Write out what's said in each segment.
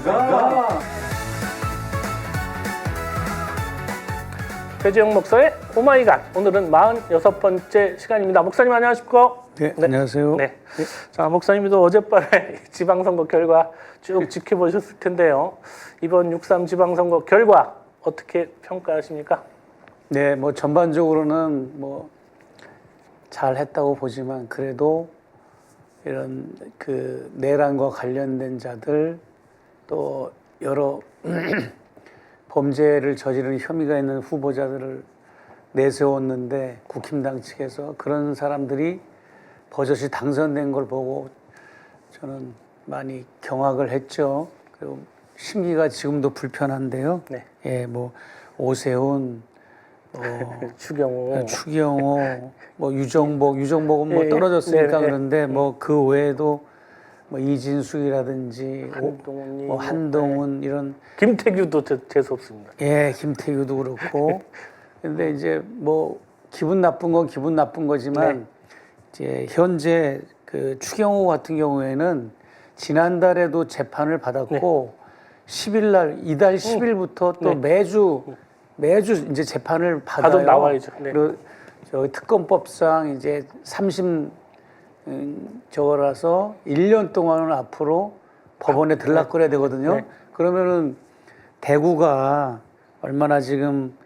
가! 최재형 목사의 오마이갓. 오늘은 46번째 시간입니다. 목사님 안녕하십니까? 네, 안녕하세요. 네. 자, 목사님도 어젯밤에 지방선거 결과 쭉 지켜보셨을 텐데요. 이번 6.3 지방선거 결과 어떻게 평가하십니까? 네, 뭐 전반적으로는 뭐 잘했다고 보지만 그래도 이런 그 내란과 관련된 자들 또 여러 범죄를 저지르는 혐의가 있는 후보자들을 내세웠는데 국힘당 측에서 그런 사람들이 버젓이 당선된 걸 보고 저는 많이 경악을 했죠. 그리고 심기가 지금도 불편한데요. 네. 예, 뭐 오세훈, 추경호, 뭐 유정복은 뭐 떨어졌으니까 그런데 뭐 그 외에도 뭐 이진숙이라든지 한동훈 이런 김태규도 재수 없습니다. 예, 김태규도 그렇고 근데 이제 뭐 기분 나쁜 건 기분 나쁜 거지만 이제 현재 그 추경호 같은 경우에는 지난달에도 재판을 받았고 10일 날 이달 10일부터 또 매주 이제 재판을 받아요. 나와야죠. 네. 그리고 저 특검법상 이제 30 저거라서 1년 동안은 앞으로 법원에 들락거려야 되거든요. 그러면은 대구가 얼마나 지금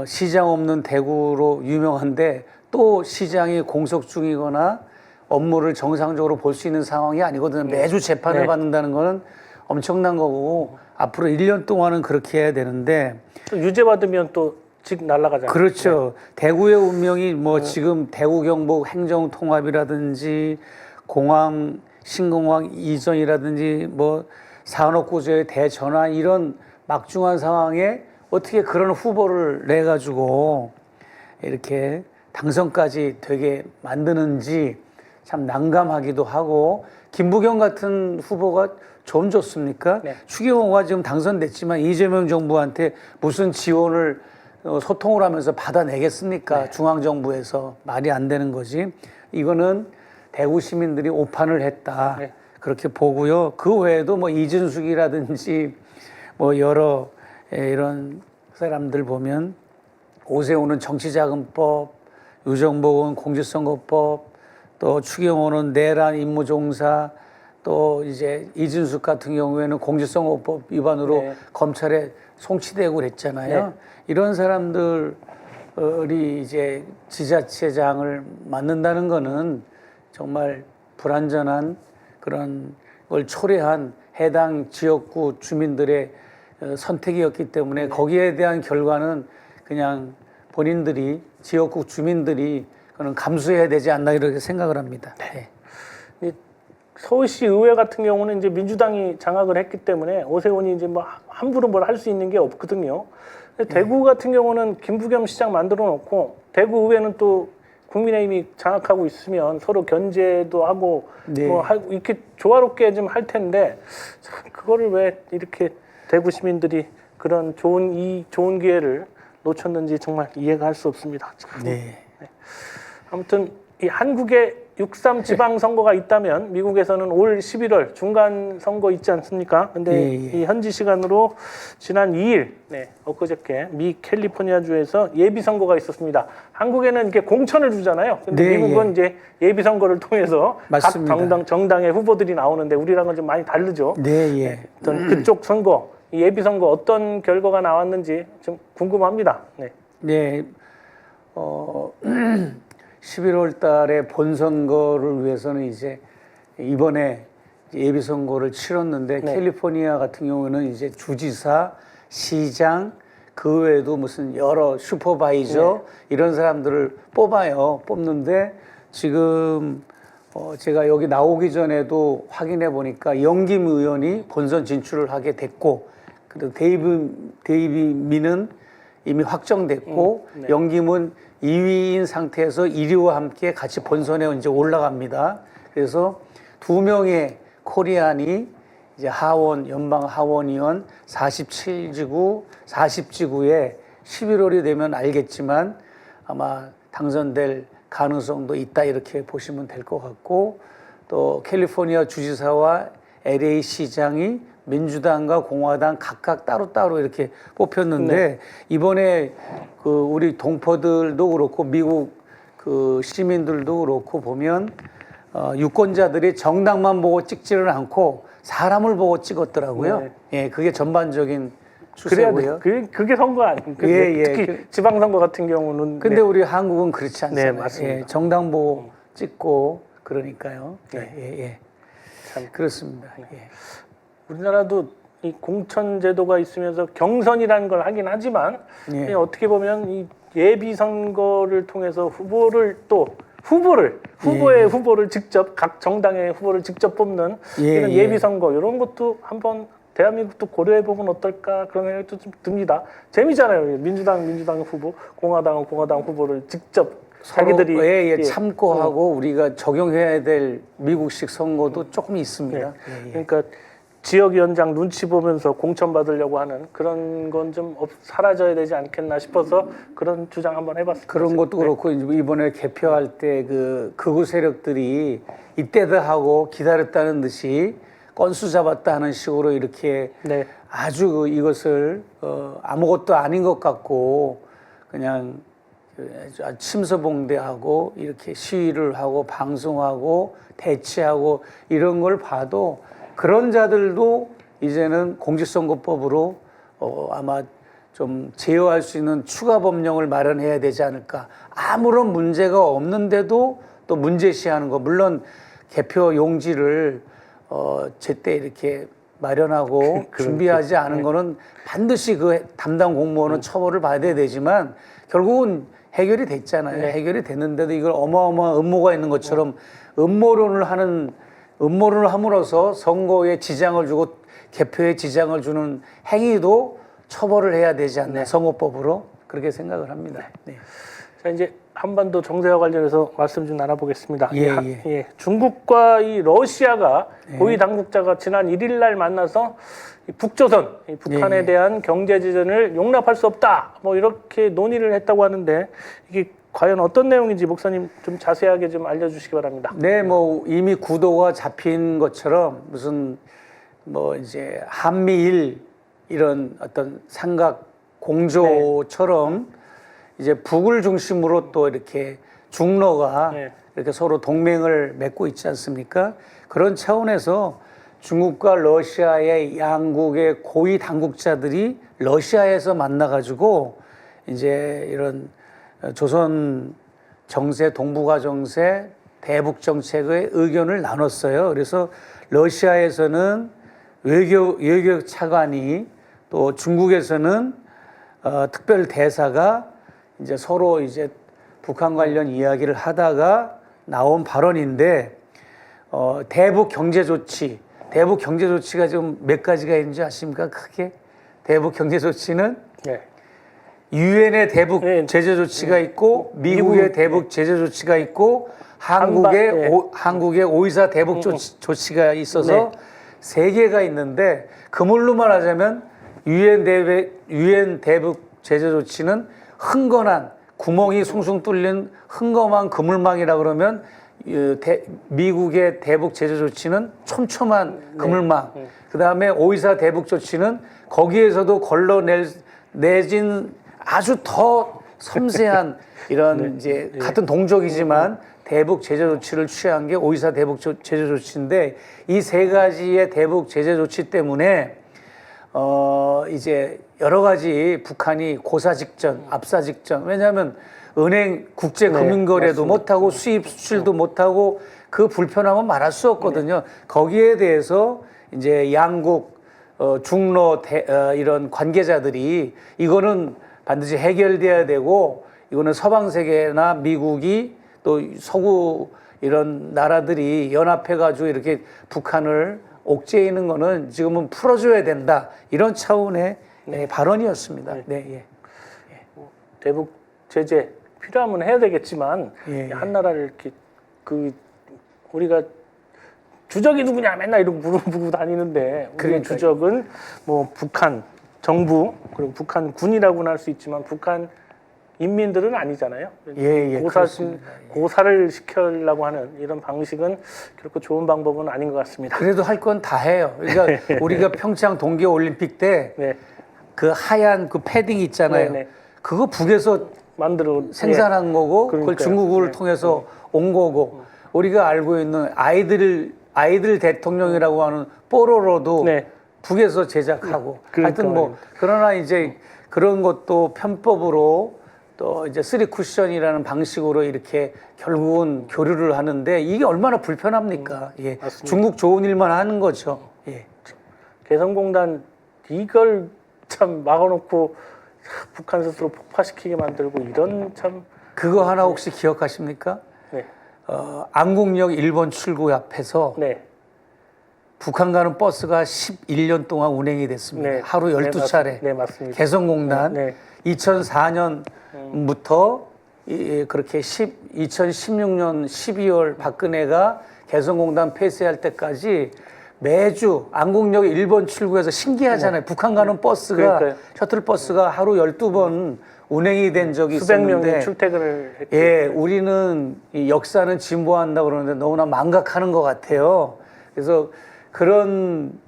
시장 없는 대구로 유명한데 또 시장이 공석 중이거나 업무를 정상적으로 볼 수 있는 상황이 아니거든요. 매주 재판을 받는다는 거는 엄청난 거고 앞으로 1년 동안은 그렇게 해야 되는데 또 유죄 받으면 또 직 날아가잖아요. 그렇죠. 대구의 운명이 뭐 지금 대구 경북 행정통합이라든지 공항 신공항 이전이라든지 뭐 산업구조의 대전환 이런 막중한 상황에 어떻게 그런 후보를 내 가지고 이렇게 당선까지 되게 만드는지 참 난감하기도 하고 김부겸 같은 후보가 좀 좋습니까? 추경호가 지금 당선됐지만 이재명 정부한테 무슨 지원을 소통을 하면서 받아내겠습니까? 중앙정부에서 말이 안 되는 거지. 이거는 대구 시민들이 오판을 했다. 그렇게 보고요. 그 외에도 뭐 이준숙이라든지 뭐 여러 이런 사람들 보면 오세훈은 정치자금법, 유정복은 공직선거법, 또 추경호는 내란 임무종사, 또 이제 이준숙 같은 경우에는 공직선거법 위반으로 검찰에 송치되고 그랬잖아요. 이런 사람들이 이제 지자체장을 맡는다는 거는 정말 불완전한 그런 걸 초래한 해당 지역구 주민들의 선택이었기 때문에 거기에 대한 결과는 그냥 본인들이 지역구 주민들이 그는 감수해야 되지 않나 이렇게 생각을 합니다. 서울시 의회 같은 경우는 이제 민주당이 장악을 했기 때문에 오세훈이 이제 뭐 함부로 뭘 할 수 있는 게 없거든요. 대구 같은 경우는 김부겸 시장 만들어 놓고 대구 의회는 또 국민의힘이 장악하고 있으면 서로 견제도 하고 뭐 이렇게 조화롭게 좀 할 텐데 참 그거를 왜 이렇게 대구 시민들이 그런 좋은 기회를 놓쳤는지 정말 이해가 할 수 없습니다. 아무튼 이 한국에 6.3 지방선거가 있다면 미국에서는 올 11월 중간선거 있지 않습니까? 근데 이 현지 시간으로 지난 2일, 엊그저께 미 캘리포니아주에서 예비선거가 있었습니다. 한국에는 이렇게 공천을 주잖아요. 근데 미국은 이제 예비선거를 통해서 맞습니다. 각 정당의 후보들이 나오는데 우리랑은 좀 많이 다르죠. 그쪽 선거, 이 예비선거 어떤 결과가 나왔는지 좀 궁금합니다. 11월 달에 본선거를 위해서는 이제 이번에 예비선거를 치렀는데 캘리포니아 같은 경우는 이제 주지사, 시장, 그 외에도 무슨 여러 슈퍼바이저 이런 사람들을 뽑는데 지금 제가 여기 나오기 전에도 확인해 보니까 영김 의원이 본선 진출을 하게 됐고 그리고 데이비 민은 이미 확정됐고 영김은 2위인 상태에서 1위와 함께 같이 본선에 이제 올라갑니다. 그래서 두 명의 코리안이 이제 연방 하원의원 47지구, 40지구에 11월이 되면 알겠지만 아마 당선될 가능성도 있다 이렇게 보시면 될 것 같고 또 캘리포니아 주지사와 LA 시장이 민주당과 공화당 각각 따로따로 이렇게 뽑혔는데 이번에 그 우리 동포들도 그렇고 미국 그 시민들도 그렇고 보면 유권자들이 정당만 보고 찍지를 않고 사람을 보고 찍었더라고요. 예, 그게 전반적인 그래야 추세고요. 돼. 그게 선거 아닙니까? 예, 특히 지방선거 같은 경우는. 근데 우리 한국은 그렇지 않잖아요. 네, 맞습니다. 예, 정당 보고 찍고 그러니까요. 네. 예. 참. 그렇습니다. 예. 우리나라도 이 공천제도가 있으면서 경선이라는 걸 하긴 하지만 예. 어떻게 보면 이 예비 선거를 통해서 후보를 직접 각 정당의 후보를 직접 뽑는 이런 예비 선거 이런 것도 한번 대한민국도 고려해 보면 어떨까 그런 생각도 좀 듭니다. 재미잖아요. 민주당 후보, 공화당 후보를 직접 자기들이 참고하고 우리가 적용해야 될 미국식 선거도 조금 있습니다. 그러니까 지역위원장 눈치 보면서 공천 받으려고 하는 그런 건 좀 사라져야 되지 않겠나 싶어서 그런 주장 한번 해봤습니다. 그런 것도 그렇고 이번에 개표할 때 그 극우 세력들이 이때다 하고 기다렸다는 듯이 건수 잡았다 하는 식으로 이렇게 아주 이것을 아무것도 아닌 것 같고 그냥 침소봉대하고 이렇게 시위를 하고 방송하고 대치하고 이런 걸 봐도 그런 자들도 이제는 공직선거법으로 아마 좀 제어할 수 있는 추가 법령을 마련해야 되지 않을까. 아무런 문제가 없는데도 또 문제시하는 거. 물론 개표 용지를 제때 이렇게 마련하고 준비하지 않은 거는 반드시 그 담당 공무원은 처벌을 받아야 되지만 결국은 해결이 됐잖아요. 해결이 됐는데도 이걸 어마어마한 음모가 있는 것처럼 음모론을 함으로써 선거에 지장을 주고 개표에 지장을 주는 행위도 처벌을 해야 되지 않나 선거법으로 그렇게 생각을 합니다. 자, 이제 한반도 정세와 관련해서 말씀 좀 나눠보겠습니다. 중국과 이 러시아가 고위 당국자가 지난 1일 날 만나서 이 북조선, 이 북한에 대한 경제 제재를 용납할 수 없다. 뭐 이렇게 논의를 했다고 하는데 이게 과연 어떤 내용인지 목사님 좀 자세하게 좀 알려주시기 바랍니다. 네, 뭐 이미 구도가 잡힌 것처럼 무슨 뭐 이제 한미일 이런 어떤 삼각 공조처럼 이제 북을 중심으로 또 이렇게 중러가 이렇게 서로 동맹을 맺고 있지 않습니까? 그런 차원에서 중국과 러시아의 양국의 고위 당국자들이 러시아에서 만나가지고 이제 이런 조선 정세, 동북아 정세, 대북 정책의 의견을 나눴어요. 그래서 러시아에서는 외교 차관이 또 중국에서는 특별 대사가 이제 서로 이제 북한 관련 이야기를 하다가 나온 발언인데 대북 경제 조치가 지금 몇 가지가 있는지 아십니까? 크게 대북 경제 조치는 유엔의 대북 제재 조치가 있고 미국의 대북 제재 조치가 있고 한국의 오이사 대북 조치가 있어서 세 개가 있는데 그물로 말하자면 유엔 대북 제재 조치는 흥건한 구멍이 숭숭 뚫린 흥건한 그물망이라 그러면 미국의 대북 제재 조치는 촘촘한 그물망. 그다음에 오이사 대북 조치는 거기에서도 걸러내진 아주 더 섬세한 이런 이제 같은 동족이지만 대북 제재 조치를 취한 게 오이사 대북 제재 조치인데 이 세 가지의 대북 제재 조치 때문에 이제 여러 가지 북한이 고사 직전, 압사 직전. 왜냐하면 은행 국제 금융거래도 못하고 수입 수출도 못하고 그 불편함은 말할 수 없거든요. 거기에 대해서 이제 양국 중로 이런 관계자들이 이거는 반드시 해결돼야 되고 이거는 서방 세계나 미국이 또 서구 이런 나라들이 연합해가지고 이렇게 북한을 옥죄이는 거는 지금은 풀어줘야 된다 이런 차원의 발언이었습니다. 대북 제재 필요하면 해야 되겠지만 한 나라를 이렇게 우리가 주적이 누구냐 맨날 이러고 물어보고 다니는데 우리의 주적은 뭐 북한 정부 그리고 북한 군이라고는 할 수 있지만 북한이 인민들은 아니잖아요. 예, 그렇습니다. 고사를 시키려고 하는 이런 방식은 결코 좋은 방법은 아닌 것 같습니다. 그래도 할 건 다 해요. 그러니까 우리가 평창 동계올림픽 때 그 네. 하얀 그 패딩 있잖아요. 네. 그거 북에서 만들어 생산한 거고 그걸 그러니까요. 중국을 네. 통해서 온 거고 우리가 알고 있는 아이들 대통령이라고 하는 뽀로로도 네. 북에서 제작하고 그러니까 하여튼 뭐 그러나 이제 그런 것도 편법으로 또 이제 쓰리 쿠션이라는 방식으로 이렇게 결국은 교류를 하는데 이게 얼마나 불편합니까? 예. 맞습니다. 중국 좋은 일만 하는 거죠. 예. 개성공단 이걸 참 막아놓고 북한 스스로 폭파시키게 만들고 이런 참 그거 하나 혹시 기억하십니까? 네. 안국역 1번 출구 앞에서 네. 북한 가는 버스가 11년 동안 운행이 됐습니다. 네. 하루 12차례. 네, 맞습니다. 개성공단 네. 2004년부터 그렇게 2016년 12월 박근혜가 개성공단 폐쇄할 때까지 매주 안국역 1번 출구에서 신기하잖아요. 북한 가는 버스가 그러니까요. 셔틀버스가 하루 12번 운행이 된 적이 수백 있었는데 명이 출퇴근을 했죠. 예, 우리는 이 역사는 진보한다 그러는데 너무나 망각하는 것 같아요. 그래서 그런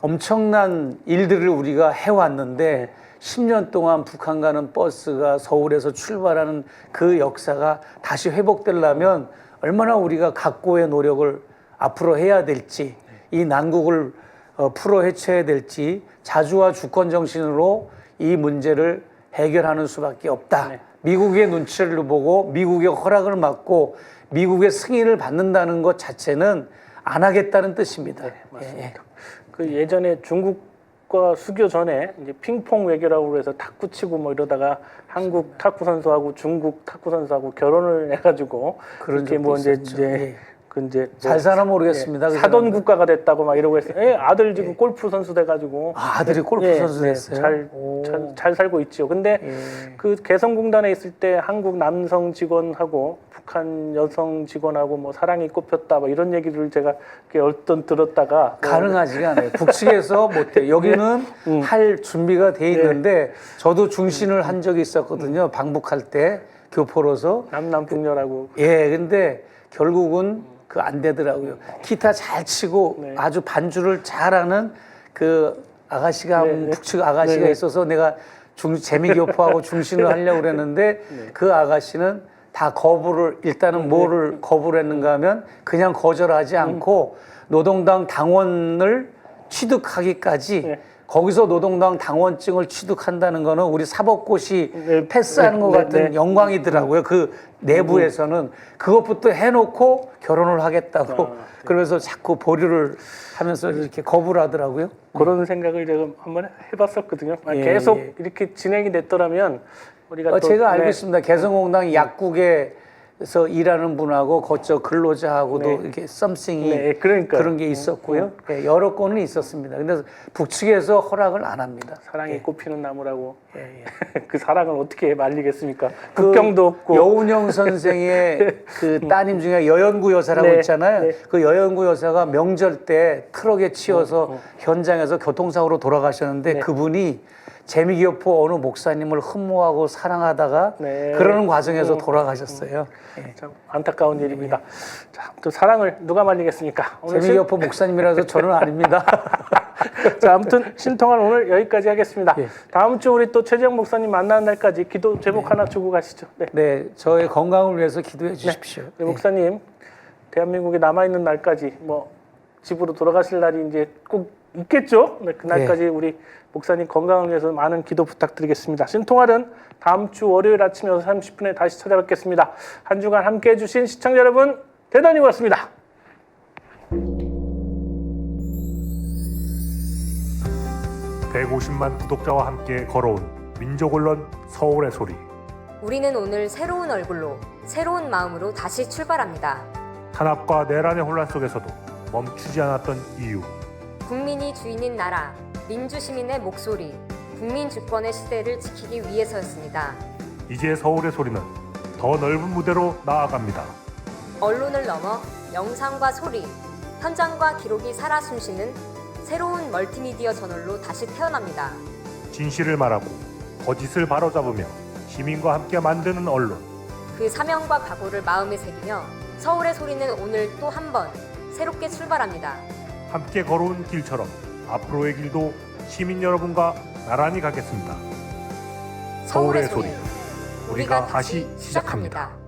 엄청난 일들을 우리가 해왔는데 10년 동안 북한 가는 버스가 서울에서 출발하는 그 역사가 다시 회복되려면 얼마나 우리가 각고의 노력을 앞으로 해야 될지 이 난국을 풀어 헤쳐야 될지 자주와 주권 정신으로 이 문제를 해결하는 수밖에 없다. 네. 미국의 눈치를 보고 미국의 허락을 받고 미국의 승인을 받는다는 것 자체는 안 하겠다는 뜻입니다. 네, 맞습니다. 그 예전에 중국과 수교 전에 이제 핑퐁 외교라고 해서 탁구 치고 뭐 이러다가 한국 탁구 선수하고 중국 탁구 선수하고 결혼을 해가지고 그런 그렇게 뭐 적도 이제 있었죠. 예. 그 이제 잘 사나 모르겠습니다. 그 사돈 사람은. 국가가 됐다고 막 이러고 했어요. 예, 아들 지금 골프 선수 돼가지고 아들이 골프 선수 됐어요? 잘 살고 있죠. 근데 예. 그 개성공단에 있을 때 한국 남성 직원하고 북한 여성 직원하고 뭐 사랑이 꼽혔다 뭐 이런 얘기를 제가 얼떤 들었다가 가능하지가 않아요. 북측에서 못해. 여기는 할 준비가 돼 있는데 저도 중신을 한 적이 있었거든요. 방북할 때 교포로서. 남남북녀라고 예, 근데 결국은 그 안 되더라고요. 기타 잘 치고 네. 아주 반주를 잘하는 그 아가씨가 네, 네. 북측 아가씨가 네, 네. 있어서 내가 재미교포하고 중신을 하려고 그랬는데 그 아가씨는 다 거부를 일단은 뭐를 거부를 했는가 하면 그냥 거절하지 않고 노동당 당원을 취득하기까지 네. 거기서 노동당 당원증을 취득한다는 거는 우리 사법고시 네, 패스하는 것 네, 같은 네. 영광이더라고요. 그 내부에서는 그것부터 해놓고 결혼을 하겠다고 네. 그러면서 자꾸 보류를 하면서 이렇게 거부를 하더라고요. 그런 생각을 제가 한번 해봤었거든요. 예, 계속 예. 이렇게 진행이 됐더라면 우리가 또 제가 알고 네. 있습니다. 개성공단 약국에서 일하는 분하고 거쳐 근로자하고도 네. 이렇게 썸씽이 네, 그러니까요. 그런 게 있었고요. 예, 여러 건은 있었습니다. 근데 북측에서 허락을 안 합니다. 사랑이 꽃피는 나무라고 예, 예. 그 사랑을 어떻게 말리겠습니까? 그 국경도 없고 여운형 선생의 그 따님 중에 여연구 여사라고 네, 있잖아요. 네. 그 여연구 여사가 명절 때 트럭에 치여서 현장에서 교통사고로 돌아가셨는데 네. 그분이 재미교포 어느 목사님을 흠모하고 사랑하다가 네. 그러는 과정에서 돌아가셨어요. 예. 참 안타까운 일입니다. 자, 또 사랑을 누가 말리겠습니까? 오늘 재미교포 목사님이라서 저는 아닙니다. 자, 아무튼 신통한 오늘 여기까지 하겠습니다. 예. 다음 주 우리 또 최재형 목사님 만나는 날까지 기도 제목 하나 주고 가시죠. 네. 네, 저의 건강을 위해서 기도해 주십시오. 우리 목사님 대한민국에 남아 있는 날까지 뭐 집으로 돌아가실 날이 이제 꼭 있겠죠. 네, 그 날까지 우리 목사님 건강을 위해서 많은 기도 부탁드리겠습니다. 신통할은 다음 주 월요일 아침 6시 30분에 다시 찾아뵙겠습니다. 한 주간 함께해 주신 시청자 여러분 대단히 고맙습니다. 150만 구독자와 함께 걸어온 민족언론 서울의 소리. 우리는 오늘 새로운 얼굴로, 새로운 마음으로 다시 출발합니다. 탄압과 내란의 혼란 속에서도 멈추지 않았던 이유. 국민이 주인인 나라, 민주시민의 목소리, 국민 주권의 시대를 지키기 위해서였습니다. 이제 서울의 소리는 더 넓은 무대로 나아갑니다. 언론을 넘어 영상과 소리, 현장과 기록이 살아 숨쉬는 새로운 멀티미디어 저널로 다시 태어납니다. 진실을 말하고 거짓을 바로잡으며 시민과 함께 만드는 언론. 그 사명과 각오를 마음에 새기며 서울의 소리는 오늘 또 한 번 새롭게 출발합니다. 함께 걸어온 길처럼 앞으로의 길도 시민 여러분과 나란히 가겠습니다. 서울의 소리. 우리가 다시 시작합니다.